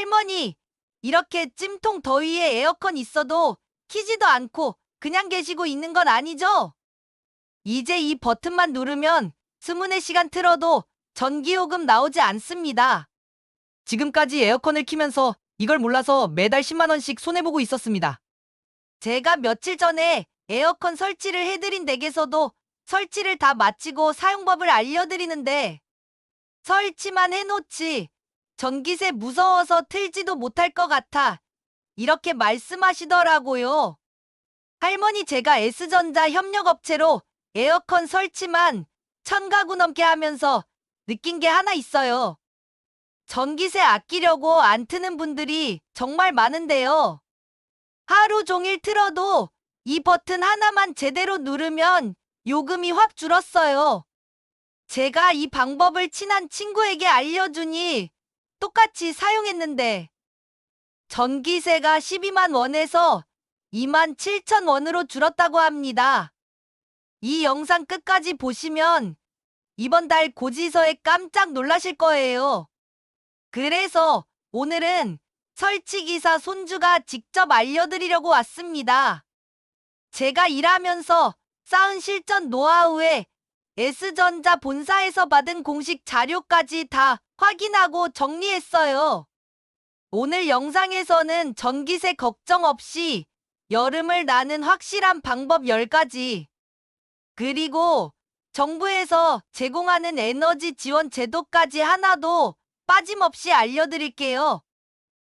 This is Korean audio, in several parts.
할머니, 이렇게 찜통 더위에 에어컨 있어도 키지도 않고 그냥 계시고 있는 건 아니죠? 이제 이 버튼만 누르면 24시간 틀어도 전기요금 나오지 않습니다. 지금까지 에어컨을 키면서 이걸 몰라서 매달 10만 원씩 손해보고 있었습니다. 제가 며칠 전에 에어컨 설치를 해드린 댁에서도 설치를 다 마치고 사용법을 알려드리는데 설치만 해놓지 전기세 무서워서 틀지도 못할 것 같아 이렇게 말씀하시더라고요. 할머니, 제가 S전자 협력업체로 에어컨 설치만 1000가구 넘게 하면서 느낀 게 하나 있어요. 전기세 아끼려고 안 트는 분들이 정말 많은데요. 하루 종일 틀어도 이 버튼 하나만 제대로 누르면 요금이 확 줄었어요. 제가 이 방법을 친한 친구에게 알려주니 똑같이 사용했는데 전기세가 12만 원에서 2만 7천 원으로 줄었다고 합니다. 이 영상 끝까지 보시면 이번 달 고지서에 깜짝 놀라실 거예요. 그래서 오늘은 설치기사 손주가 직접 알려드리려고 왔습니다. 제가 일하면서 쌓은 실전 노하우에 S전자 본사에서 받은 공식 자료까지 다 확인하고 정리했어요. 오늘 영상에서는 전기세 걱정 없이 여름을 나는 확실한 방법 10가지, 그리고 정부에서 제공하는 에너지 지원 제도까지 하나도 빠짐없이 알려드릴게요.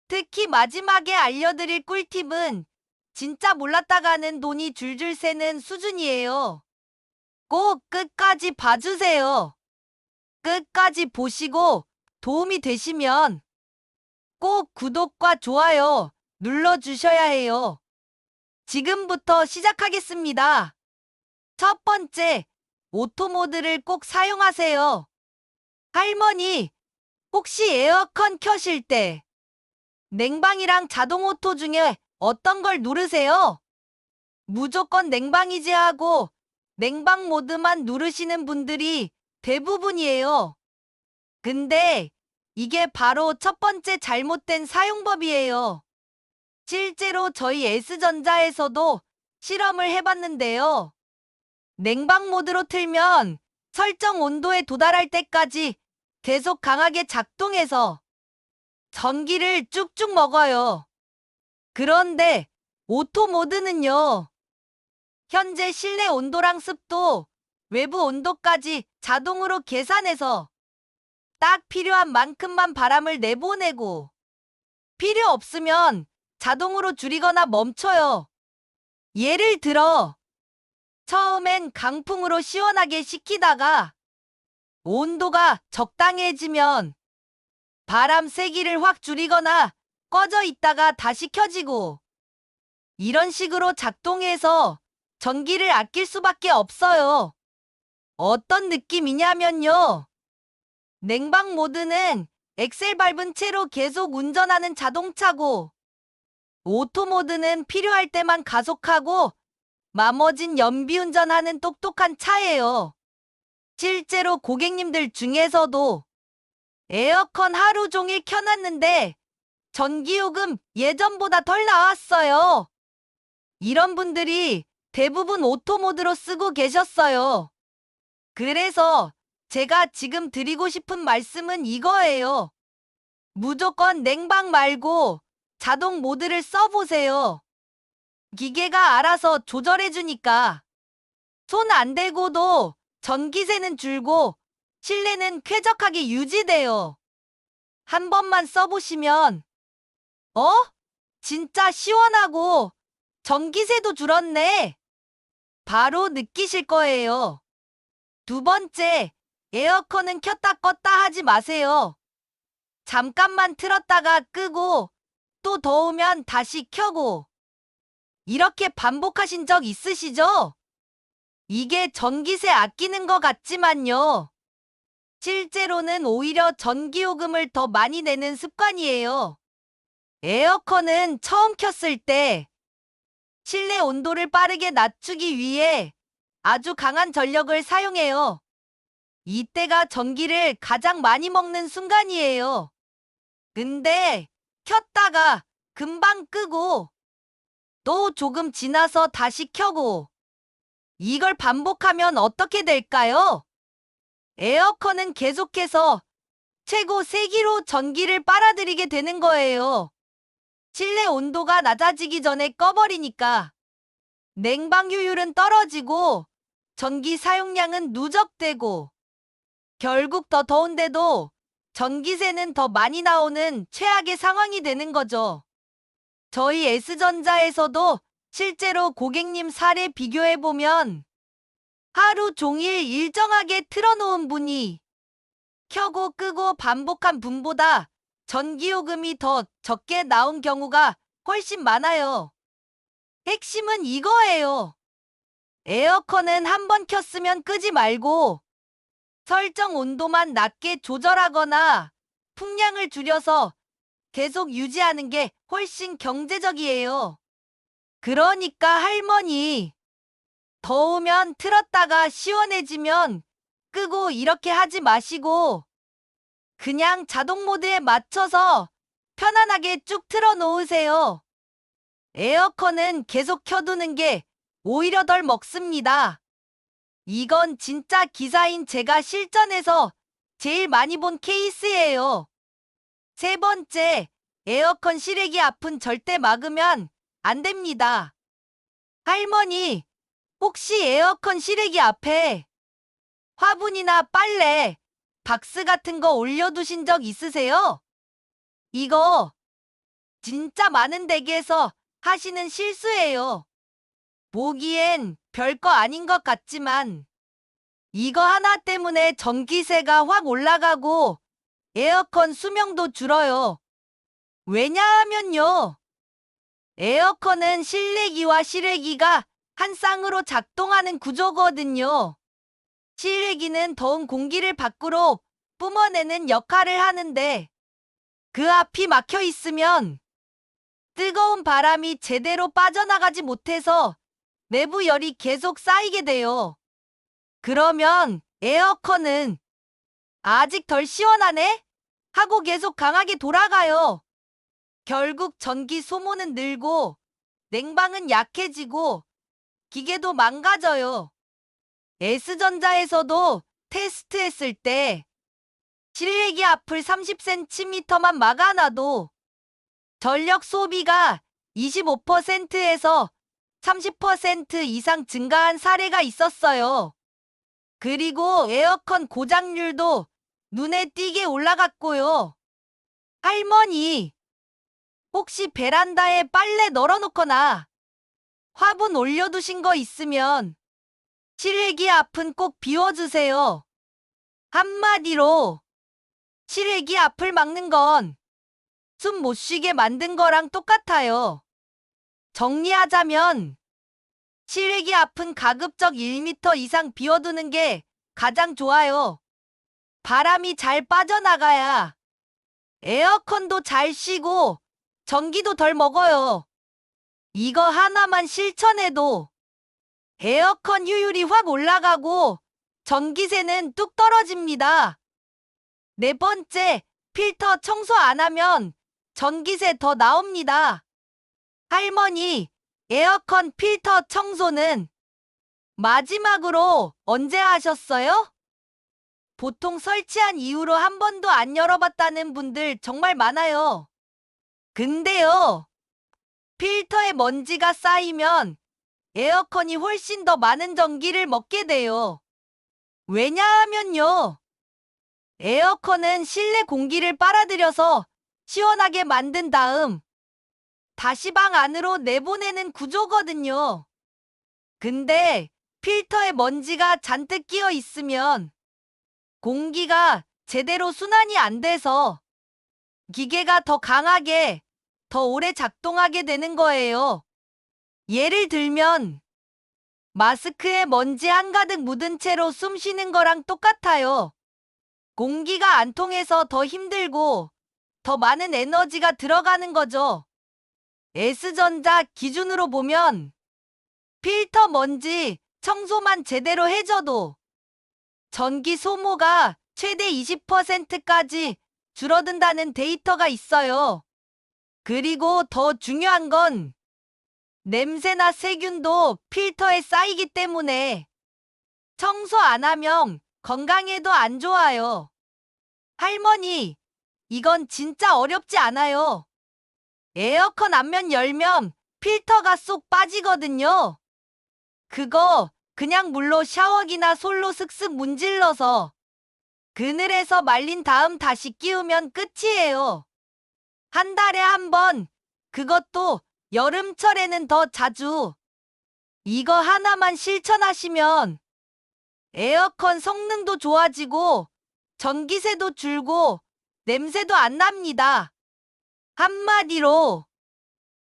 특히 마지막에 알려드릴 꿀팁은 진짜 몰랐다가는 돈이 줄줄 새는 수준이에요. 꼭 끝까지 봐주세요. 끝까지 보시고 도움이 되시면 꼭 구독과 좋아요 눌러주셔야 해요. 지금부터 시작하겠습니다. 첫 번째, 오토 모드를 꼭 사용하세요. 할머니, 혹시 에어컨 켜실 때 냉방이랑 자동 오토 중에 어떤 걸 누르세요? 무조건 냉방이지 하고 냉방 모드만 누르시는 분들이 대부분이에요. 근데 이게 바로 첫 번째 잘못된 사용법이에요. 실제로 저희 S전자에서도 실험을 해봤는데요. 냉방 모드로 틀면 설정 온도에 도달할 때까지 계속 강하게 작동해서 전기를 쭉쭉 먹어요. 그런데 오토 모드는요, 현재 실내 온도랑 습도, 외부 온도까지 자동으로 계산해서 딱 필요한 만큼만 바람을 내보내고 필요 없으면 자동으로 줄이거나 멈춰요. 예를 들어 처음엔 강풍으로 시원하게 식히다가 온도가 적당해지면 바람 세기를 확 줄이거나 꺼져 있다가 다시 켜지고 이런 식으로 작동해서 전기를 아낄 수밖에 없어요. 어떤 느낌이냐면요. 냉방 모드는 엑셀 밟은 채로 계속 운전하는 자동차고 오토 모드는 필요할 때만 가속하고 나머진 연비운전하는 똑똑한 차예요. 실제로 고객님들 중에서도 에어컨 하루 종일 켜놨는데 전기요금 예전보다 덜 나왔어요. 이런 분들이 대부분 오토 모드로 쓰고 계셨어요. 그래서 제가 지금 드리고 싶은 말씀은 이거예요. 무조건 냉방 말고 자동 모드를 써보세요. 기계가 알아서 조절해주니까 손 안 대고도 전기세는 줄고 실내는 쾌적하게 유지돼요. 한 번만 써보시면 진짜 시원하고 전기세도 줄었네, 바로 느끼실 거예요. 두 번째, 에어컨은 켰다 껐다 하지 마세요. 잠깐만 틀었다가 끄고 또 더우면 다시 켜고 이렇게 반복하신 적 있으시죠? 이게 전기세 아끼는 것 같지만요. 실제로는 오히려 전기요금을 더 많이 내는 습관이에요. 에어컨은 처음 켰을 때 실내 온도를 빠르게 낮추기 위해 아주 강한 전력을 사용해요. 이때가 전기를 가장 많이 먹는 순간이에요. 근데 켰다가 금방 끄고 또 조금 지나서 다시 켜고 이걸 반복하면 어떻게 될까요? 에어컨은 계속해서 최고 세기로 전기를 빨아들이게 되는 거예요. 실내 온도가 낮아지기 전에 꺼버리니까 냉방 효율은 떨어지고 전기 사용량은 누적되고 결국 더 더운데도 전기세는 더 많이 나오는 최악의 상황이 되는 거죠. 저희 S전자에서도 실제로 고객님 사례 비교해보면 하루 종일 일정하게 틀어놓은 분이 켜고 끄고 반복한 분보다 전기요금이 더 적게 나온 경우가 훨씬 많아요. 핵심은 이거예요. 에어컨은 한번 켰으면 끄지 말고 설정 온도만 낮게 조절하거나 풍량을 줄여서 계속 유지하는 게 훨씬 경제적이에요. 그러니까 할머니, 더우면 틀었다가 시원해지면 끄고 이렇게 하지 마시고 그냥 자동 모드에 맞춰서 편안하게 쭉 틀어 놓으세요. 에어컨은 계속 켜두는 게 오히려 덜 먹습니다. 이건 진짜 기사인 제가 실전에서 제일 많이 본 케이스예요. 세 번째, 에어컨 실외기 앞은 절대 막으면 안 됩니다. 할머니, 혹시 에어컨 실외기 앞에 화분이나 빨래, 박스 같은 거 올려두신 적 있으세요? 이거 진짜 많은 댁에서 하시는 실수예요. 보기엔 별거 아닌 것 같지만 이거 하나 때문에 전기세가 확 올라가고 에어컨 수명도 줄어요. 왜냐하면요. 에어컨은 실내기와 실외기가 한 쌍으로 작동하는 구조거든요. 실외기는 더운 공기를 밖으로 뿜어내는 역할을 하는데 그 앞이 막혀 있으면 뜨거운 바람이 제대로 빠져나가지 못해서 내부 열이 계속 쌓이게 돼요. 그러면 에어컨은 아직 덜 시원하네? 하고 계속 강하게 돌아가요. 결국 전기 소모는 늘고 냉방은 약해지고 기계도 망가져요. S전자에서도 테스트했을 때 실외기 앞을 30cm만 막아놔도 전력 소비가 25%에서 30% 이상 증가한 사례가 있었어요. 그리고 에어컨 고장률도 눈에 띄게 올라갔고요. 할머니, 혹시 베란다에 빨래 널어놓거나 화분 올려두신 거 있으면 실외기 앞은 꼭 비워주세요. 한마디로 실외기 앞을 막는 건 숨 못 쉬게 만든 거랑 똑같아요. 정리하자면 실외기 앞은 가급적 1m 이상 비워두는 게 가장 좋아요. 바람이 잘 빠져나가야 에어컨도 잘 쉬고 전기도 덜 먹어요. 이거 하나만 실천해도 에어컨 효율이 확 올라가고 전기세는 뚝 떨어집니다. 네 번째, 필터 청소 안 하면 전기세 더 나옵니다. 할머니, 에어컨 필터 청소는 마지막으로 언제 하셨어요? 보통 설치한 이후로 한 번도 안 열어봤다는 분들 정말 많아요. 근데요, 필터에 먼지가 쌓이면 에어컨이 훨씬 더 많은 전기를 먹게 돼요. 왜냐하면요, 에어컨은 실내 공기를 빨아들여서 시원하게 만든 다음 다시 방 안으로 내보내는 구조거든요. 근데 필터에 먼지가 잔뜩 끼어 있으면 공기가 제대로 순환이 안 돼서 기계가 더 강하게, 더 오래 작동하게 되는 거예요. 예를 들면 마스크에 먼지 한가득 묻은 채로 숨 쉬는 거랑 똑같아요. 공기가 안 통해서 더 힘들고 더 많은 에너지가 들어가는 거죠. S전자 기준으로 보면 필터 먼지 청소만 제대로 해줘도 전기 소모가 최대 20%까지 줄어든다는 데이터가 있어요. 그리고 더 중요한 건 냄새나 세균도 필터에 쌓이기 때문에 청소 안 하면 건강에도 안 좋아요. 할머니, 이건 진짜 어렵지 않아요. 에어컨 앞면 열면 필터가 쏙 빠지거든요. 그거 그냥 물로 샤워기나 솔로 슥슥 문질러서 그늘에서 말린 다음 다시 끼우면 끝이에요. 한 달에 한 번, 그것도 여름철에는 더 자주. 이거 하나만 실천하시면 에어컨 성능도 좋아지고 전기세도 줄고 냄새도 안 납니다. 한마디로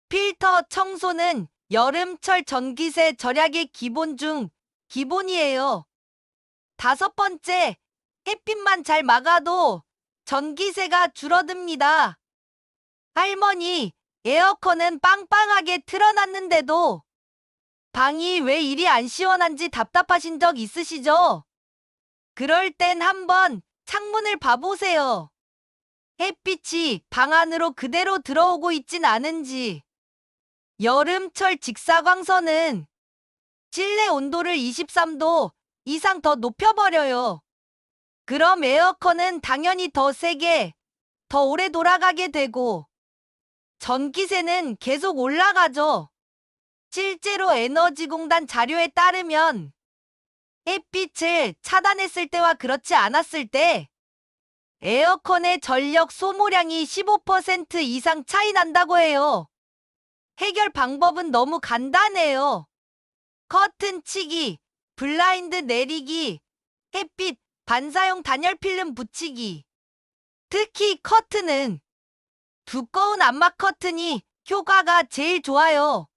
필터 청소는 여름철 전기세 절약의 기본 중 기본이에요. 다섯 번째, 햇빛만 잘 막아도 전기세가 줄어듭니다. 할머니, 에어컨은 빵빵하게 틀어놨는데도 방이 왜 이리 안 시원한지 답답하신 적 있으시죠? 그럴 땐 한번 창문을 봐보세요. 햇빛이 방 안으로 그대로 들어오고 있진 않은지. 여름철 직사광선은 실내 온도를 23도 이상 더 높여버려요. 그럼 에어컨은 당연히 더 세게, 더 오래 돌아가게 되고 전기세는 계속 올라가죠. 실제로 에너지공단 자료에 따르면 햇빛을 차단했을 때와 그렇지 않았을 때 에어컨의 전력 소모량이 15% 이상 차이 난다고 해요. 해결 방법은 너무 간단해요. 커튼 치기, 블라인드 내리기, 햇빛 반사용 단열 필름 붙이기. 특히 커튼은 두꺼운 암막 커튼이 효과가 제일 좋아요.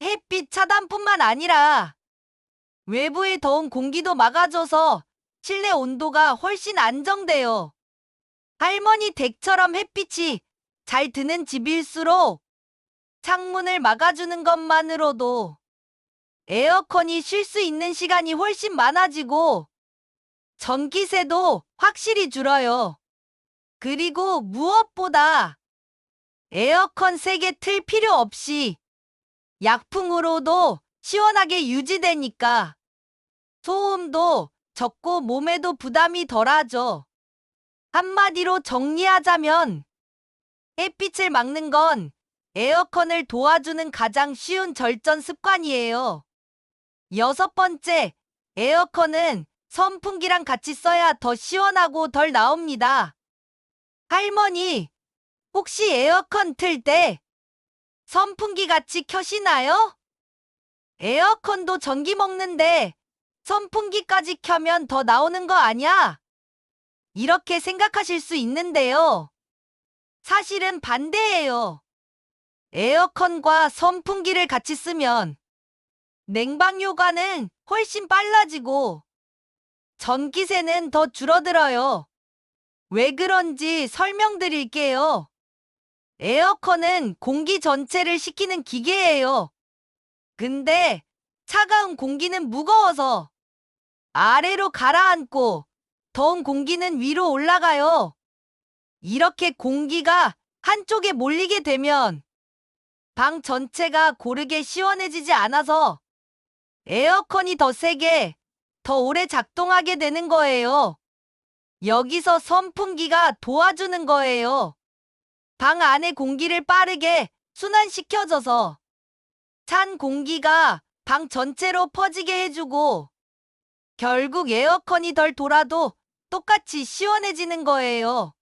햇빛 차단뿐만 아니라 외부의 더운 공기도 막아줘서 실내 온도가 훨씬 안정돼요. 할머니 댁처럼 햇빛이 잘 드는 집일수록 창문을 막아주는 것만으로도 에어컨이 쉴 수 있는 시간이 훨씬 많아지고 전기세도 확실히 줄어요. 그리고 무엇보다 에어컨 세게 틀 필요 없이 약풍으로도 시원하게 유지되니까 소음도 적고 몸에도 부담이 덜하죠. 한마디로 정리하자면 햇빛을 막는 건 에어컨을 도와주는 가장 쉬운 절전 습관이에요. 여섯 번째, 에어컨은 선풍기랑 같이 써야 더 시원하고 덜 나옵니다. 할머니, 혹시 에어컨 틀 때 선풍기 같이 켜시나요? 에어컨도 전기 먹는데 선풍기까지 켜면 더 나오는 거 아냐? 이렇게 생각하실 수 있는데요. 사실은 반대예요. 에어컨과 선풍기를 같이 쓰면 냉방 효과는 훨씬 빨라지고 전기세는 더 줄어들어요. 왜 그런지 설명드릴게요. 에어컨은 공기 전체를 식히는 기계예요. 근데 차가운 공기는 무거워서 아래로 가라앉고 더운 공기는 위로 올라가요. 이렇게 공기가 한쪽에 몰리게 되면 방 전체가 고르게 시원해지지 않아서 에어컨이 더 세게, 더 오래 작동하게 되는 거예요. 여기서 선풍기가 도와주는 거예요. 방 안의 공기를 빠르게 순환시켜줘서 찬 공기가 방 전체로 퍼지게 해주고 결국 에어컨이 덜 돌아도 똑같이 시원해지는 거예요.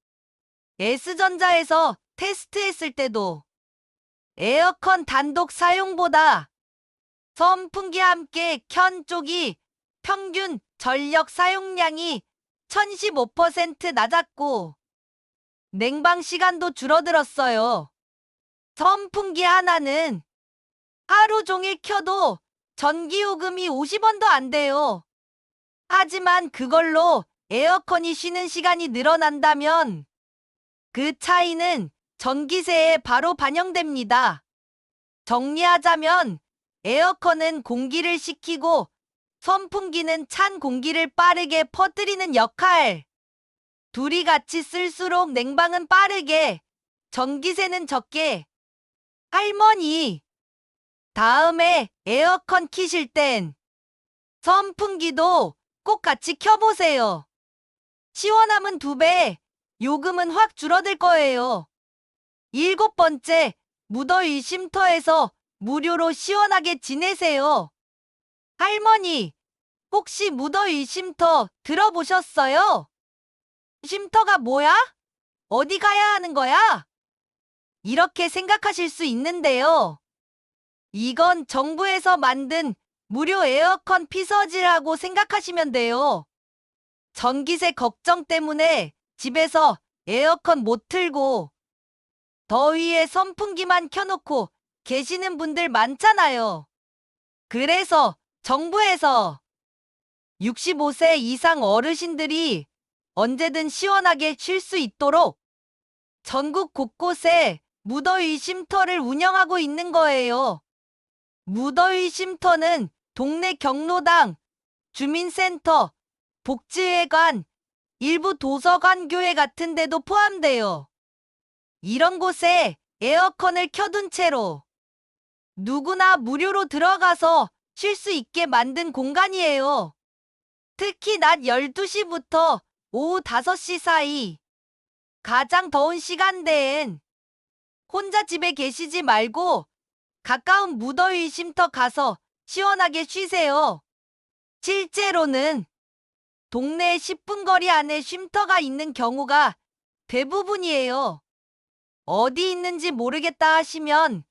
S전자에서 테스트했을 때도 에어컨 단독 사용보다 선풍기 함께 켠 쪽이 평균 전력 사용량이 1015% 낮았고 냉방 시간도 줄어들었어요. 선풍기 하나는 하루 종일 켜도 전기요금이 50원도 안 돼요. 하지만 그걸로 에어컨이 쉬는 시간이 늘어난다면 그 차이는 전기세에 바로 반영됩니다. 정리하자면 에어컨은 공기를 식히고 선풍기는 찬 공기를 빠르게 퍼뜨리는 역할. 둘이 같이 쓸수록 냉방은 빠르게, 전기세는 적게. 할머니, 다음에 에어컨 키실 땐 선풍기도 꼭 같이 켜보세요. 시원함은 2배, 요금은 확 줄어들 거예요. 7번째, 무더위 쉼터에서 무료로 시원하게 지내세요. 할머니, 혹시 무더위 쉼터 들어보셨어요? 쉼터가 뭐야? 어디 가야 하는 거야? 이렇게 생각하실 수 있는데요. 이건 정부에서 만든 무료 에어컨 피서지라고 생각하시면 돼요. 전기세 걱정 때문에 집에서 에어컨 못 틀고 더위에 선풍기만 켜놓고 계시는 분들 많잖아요. 그래서 정부에서 65세 이상 어르신들이 언제든 시원하게 쉴 수 있도록 전국 곳곳에 무더위 쉼터를 운영하고 있는 거예요. 무더위 쉼터는 동네 경로당, 주민센터, 복지회관, 일부 도서관, 교회 같은 데도 포함돼요. 이런 곳에 에어컨을 켜둔 채로 누구나 무료로 들어가서 쉴 수 있게 만든 공간이에요. 특히 낮 12시부터 오후 5시 사이 가장 더운 시간대엔 혼자 집에 계시지 말고 가까운 무더위 쉼터 가서 시원하게 쉬세요. 실제로는 동네 10분 거리 안에 쉼터가 있는 경우가 대부분이에요. 어디 있는지 모르겠다 하시면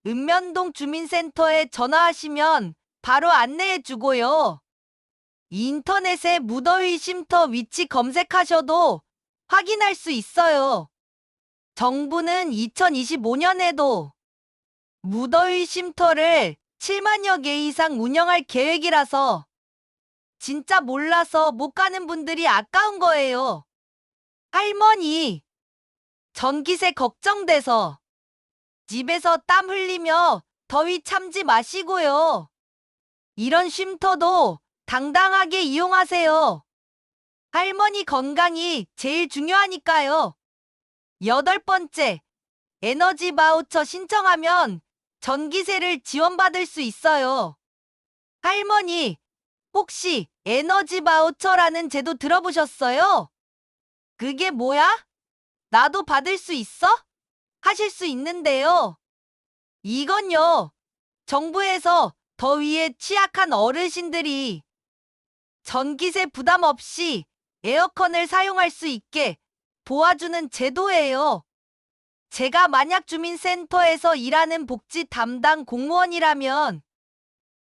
읍면동 주민센터에 전화하시면 바로 안내해 주고요. 인터넷에 무더위 쉼터 위치 검색하셔도 확인할 수 있어요. 정부는 2025년에도 무더위 쉼터를 7만여 개 이상 운영할 계획이라서 진짜 몰라서 못 가는 분들이 아까운 거예요. 할머니, 전기세 걱정돼서 집에서 땀 흘리며 더위 참지 마시고요. 이런 쉼터도 당당하게 이용하세요. 할머니 건강이 제일 중요하니까요. 8번째, 에너지 바우처 신청하면 전기세를 지원받을 수 있어요. 할머니, 혹시 에너지 바우처라는 제도 들어보셨어요? 그게 뭐야? 나도 받을 수 있어? 하실 수 있는데요. 이건요, 정부에서 더위에 취약한 어르신들이 전기세 부담 없이 에어컨을 사용할 수 있게 도와주는 제도예요. 제가 만약 주민센터에서 일하는 복지 담당 공무원이라면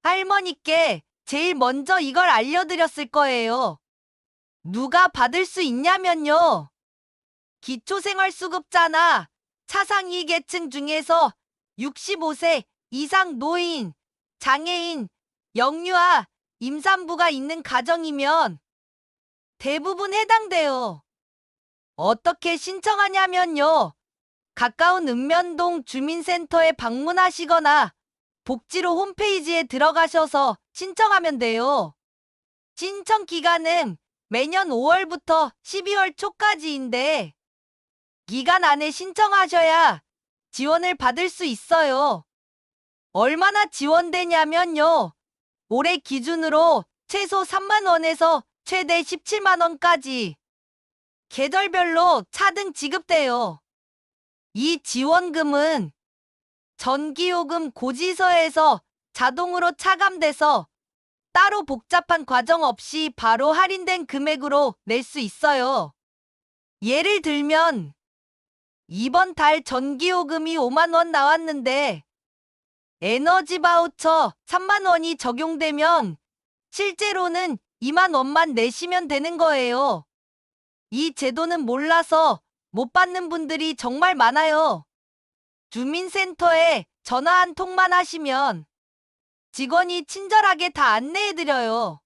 할머니께 제일 먼저 이걸 알려드렸을 거예요. 누가 받을 수 있냐면요. 기초생활수급자나 차상위 계층 중에서 65세 이상 노인, 장애인, 영유아, 임산부가 있는 가정이면 대부분 해당돼요. 어떻게 신청하냐면요. 가까운 읍면동 주민센터에 방문하시거나 복지로 홈페이지에 들어가셔서 신청하면 돼요. 신청 기간은 매년 5월부터 12월 초까지인데 기간 안에 신청하셔야 지원을 받을 수 있어요. 얼마나 지원되냐면요. 올해 기준으로 최소 3만 원에서 최대 17만 원까지 계절별로 차등 지급돼요. 이 지원금은 전기요금 고지서에서 자동으로 차감돼서 따로 복잡한 과정 없이 바로 할인된 금액으로 낼 수 있어요. 예를 들면 이번 달 전기요금이 5만 원 나왔는데 에너지 바우처 3만 원이 적용되면 실제로는 2만 원만 내시면 되는 거예요. 이 제도는 몰라서 못 받는 분들이 정말 많아요. 주민센터에 전화 한 통만 하시면 직원이 친절하게 다 안내해드려요.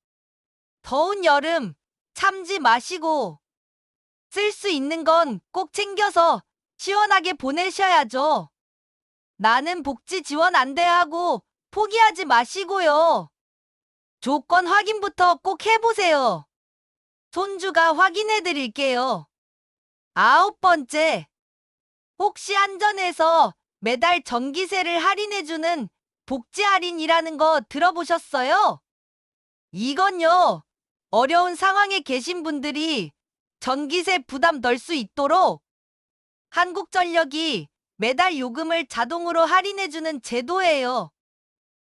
더운 여름 참지 마시고 쓸 수 있는 건 꼭 챙겨서 시원하게 보내셔야죠. 나는 복지 지원 안 돼 하고 포기하지 마시고요. 조건 확인부터 꼭 해보세요. 손주가 확인해 드릴게요. 9번째, 혹시 한전에서 매달 전기세를 할인해주는 복지 할인이라는 거 들어보셨어요? 이건요, 어려운 상황에 계신 분들이 전기세 부담 덜 수 있도록 한국전력이 매달 요금을 자동으로 할인해주는 제도예요.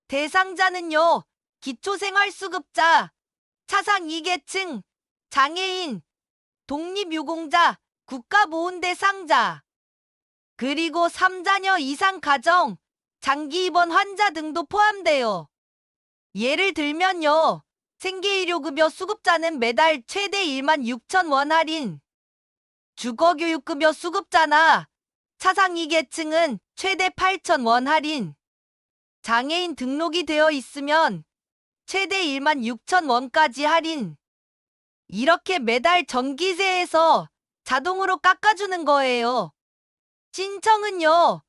대상자는요, 기초생활수급자, 차상 2계층, 장애인, 독립유공자, 국가보훈대상자, 그리고 3자녀 이상 가정, 장기 입원 환자 등도 포함돼요. 예를 들면요, 생계의료급여 수급자는 매달 최대 16,000원 할인, 주거교육급여 수급자나 차상 2계층은 최대 8,000원 할인, 장애인 등록이 되어 있으면 최대 16,000원까지 할인. 이렇게 매달 전기세에서 자동으로 깎아주는 거예요. 신청은요,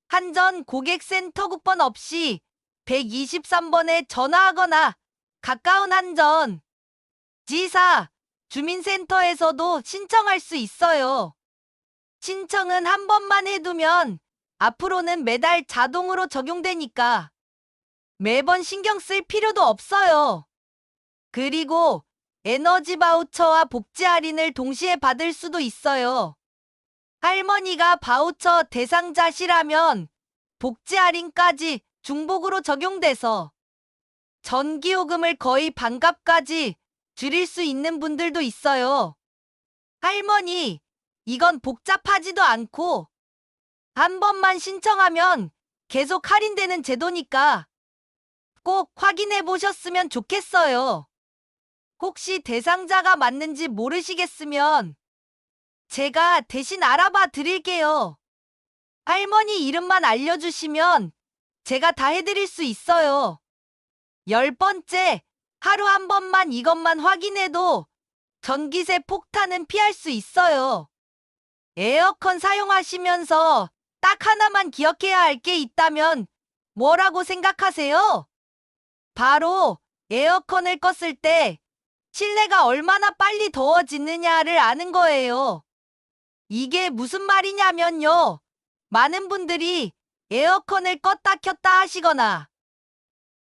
한전 고객센터 국번 없이 123번에 전화하거나 가까운 한전, 지사, 주민센터에서도 신청할 수 있어요. 신청은 한 번만 해두면 앞으로는 매달 자동으로 적용되니까 매번 신경 쓸 필요도 없어요. 그리고 에너지 바우처와 복지 할인을 동시에 받을 수도 있어요. 할머니가 바우처 대상자시라면 복지 할인까지 중복으로 적용돼서 전기요금을 거의 반값까지 줄일 수 있는 분들도 있어요. 할머니, 이건 복잡하지도 않고 한 번만 신청하면 계속 할인되는 제도니까 꼭 확인해 보셨으면 좋겠어요. 혹시 대상자가 맞는지 모르시겠으면 제가 대신 알아봐 드릴게요. 할머니 이름만 알려주시면 제가 다 해드릴 수 있어요. 10번째, 하루 한 번만 이것만 확인해도 전기세 폭탄은 피할 수 있어요. 에어컨 사용하시면서 딱 하나만 기억해야 할 게 있다면 뭐라고 생각하세요? 바로 에어컨을 껐을 때 실내가 얼마나 빨리 더워지느냐를 아는 거예요. 이게 무슨 말이냐면요, 많은 분들이 에어컨을 껐다 켰다 하시거나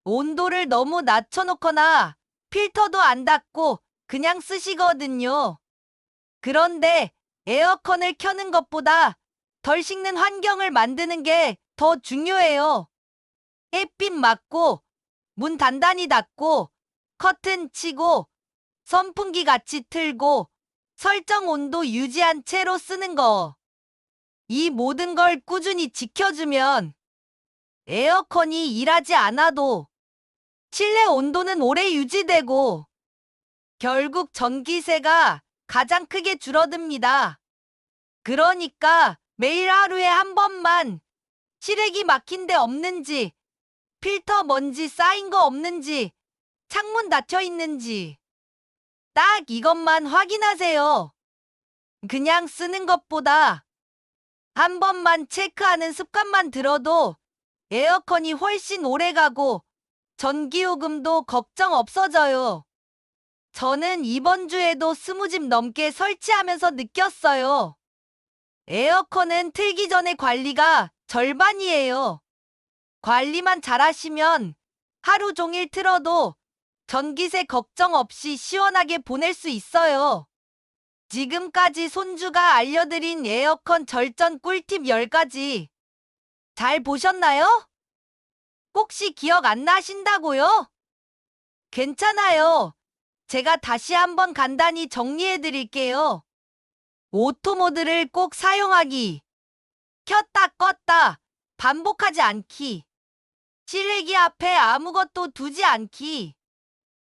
온도를 너무 낮춰놓거나 필터도 안 닫고 그냥 쓰시거든요. 그런데 에어컨을 켜는 것보다 덜 식는 환경을 만드는 게 더 중요해요. 햇빛 막고, 문 단단히 닫고, 커튼 치고, 선풍기 같이 틀고, 설정 온도 유지한 채로 쓰는 거. 이 모든 걸 꾸준히 지켜주면 에어컨이 일하지 않아도 실내 온도는 오래 유지되고 결국 전기세가 가장 크게 줄어듭니다. 그러니까 매일 하루에 한 번만 실외기 막힌 데 없는지, 필터 먼지 쌓인 거 없는지, 창문 닫혀 있는지 딱 이것만 확인하세요. 그냥 쓰는 것보다 한 번만 체크하는 습관만 들어도 에어컨이 훨씬 오래 가고 전기요금도 걱정 없어져요. 저는 이번 주에도 20집 넘게 설치하면서 느꼈어요. 에어컨은 틀기 전에 관리가 절반이에요. 관리만 잘하시면 하루 종일 틀어도 전기세 걱정 없이 시원하게 보낼 수 있어요. 지금까지 손주가 알려드린 에어컨 절전 꿀팁 10가지 잘 보셨나요? 혹시 기억 안 나신다고요? 괜찮아요. 제가 다시 한번 간단히 정리해 드릴게요. 오토 모드를 꼭 사용하기. 켰다 껐다 반복하지 않기. 실외기 앞에 아무것도 두지 않기.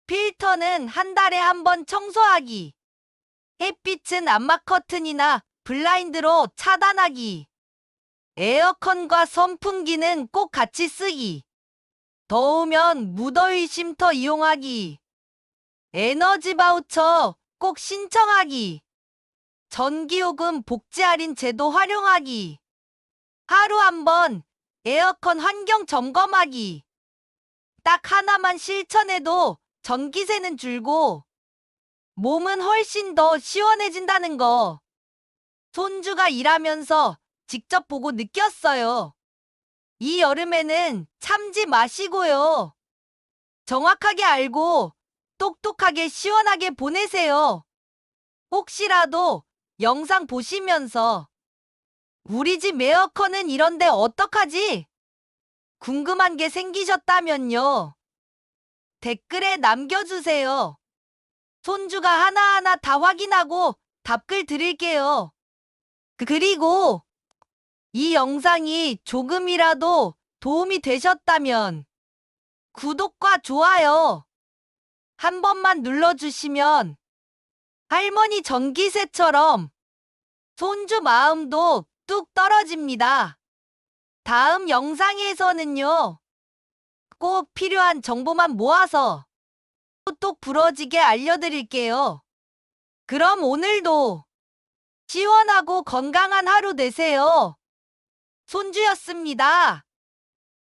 필터는 한 달에 한 번 청소하기. 햇빛은 암막 커튼이나 블라인드로 차단하기. 에어컨과 선풍기는 꼭 같이 쓰기. 더우면 무더위 쉼터 이용하기. 에너지 바우처 꼭 신청하기. 전기요금 복지 할인 제도 활용하기. 하루 한 번 에어컨 환경 점검하기. 딱 하나만 실천해도 전기세는 줄고 몸은 훨씬 더 시원해진다는 거. 손주가 일하면서 직접 보고 느꼈어요. 이 여름에는 참지 마시고요. 정확하게 알고 똑똑하게 시원하게 보내세요. 혹시라도 영상 보시면서 우리 집 에어컨은 이런데 어떡하지? 궁금한 게 생기셨다면요. 댓글에 남겨주세요. 손주가 하나하나 다 확인하고 답글 드릴게요. 그리고 이 영상이 조금이라도 도움이 되셨다면 구독과 좋아요 한 번만 눌러주시면 할머니 전기세처럼 손주 마음도 뚝 떨어집니다. 다음 영상에서는요, 꼭 필요한 정보만 모아서 똑똑 부러지게 알려드릴게요. 그럼 오늘도 시원하고 건강한 하루 되세요. 손주였습니다.